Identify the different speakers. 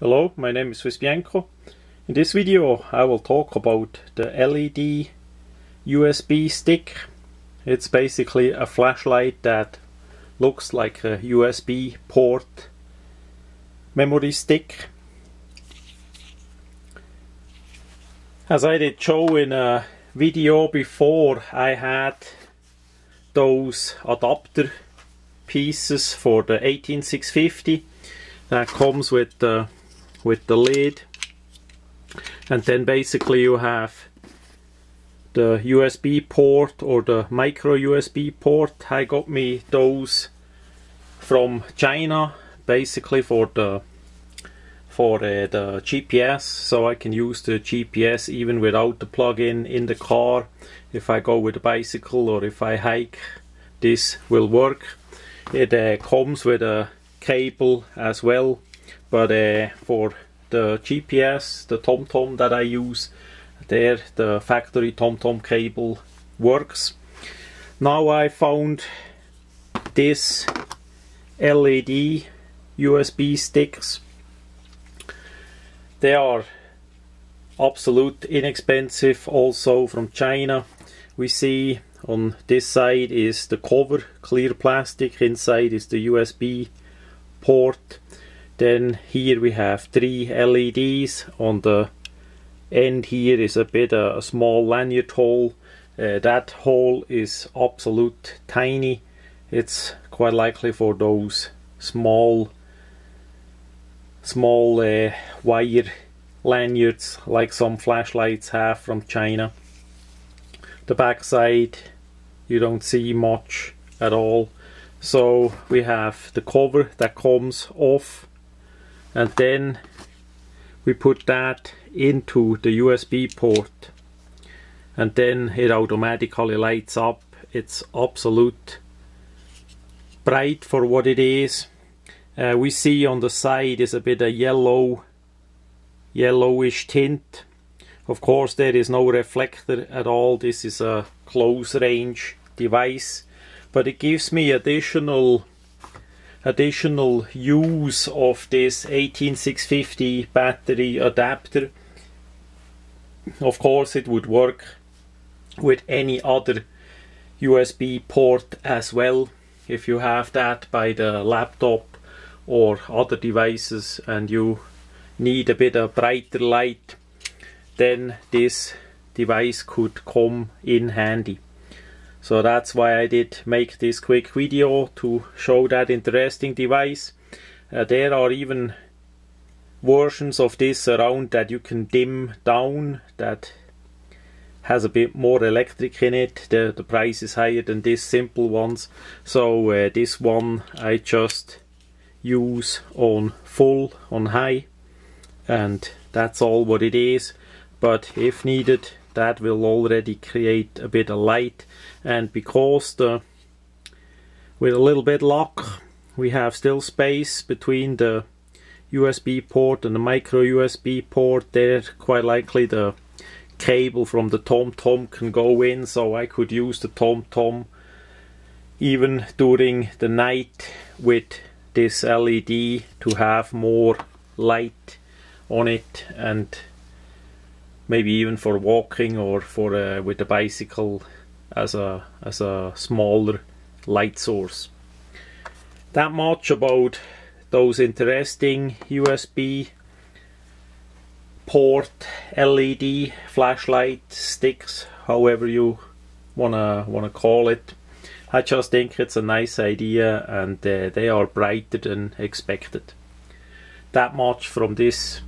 Speaker 1: Hello, my name is swissbianco. In this video I will talk about the LED USB stick. It's basically a flashlight that looks like a USB port memory stick. As I did show in a video before, I had those adapter pieces for the 18650 that comes with the lid, and then basically you have the USB port or the micro USB port. I got me those from China basically for the GPS, so I can use the GPS even without the plug-in in the car. If I go with a bicycle or if I hike, this will work. It comes with a cable as well, but for the GPS, the TomTom that I use, there the factory TomTom cable works. Now I found this LED USB sticks. They are absolute inexpensive, also from China. We see on this side is the cover, clear plastic, inside is the USB port. Then here we have 3 LEDs. On the end here is a small lanyard hole. That hole is absolute tiny. It's quite likely for those small wire lanyards like some flashlights have from China. The back side you don't see much at all. So we have the cover that comes off, and then we put that into the USB port, and then it automatically lights up. It's absolute bright for what it is. We see on the side is a bit of yellowish tint. Of course there is no reflector at all. This is a close range device, but it gives me additional use of this 18650 battery adapter. Of course it would work with any other USB port as well. If you have that by the laptop or other devices and you need a bit of brighter light, then this device could come in handy. So that's why I did make this quick video to show that interesting device. There are even versions of this around that you can dim down, that has a bit more electric in it. The price is higher than these simple ones. So this one I just use on full, on high, and that's all what it is. But if needed, that will already create a bit of light. And because with a little bit lock, we have still space between the USB port and the micro USB port. There quite likely the cable from the TomTom can go in, so I could use the TomTom even during the night with this LED to have more light on it, and maybe even for walking or for with the bicycle as a smaller light source. That much about those interesting USB port LED flashlight sticks, however you wanna call it. I just think it's a nice idea, and they are brighter than expected. That much from this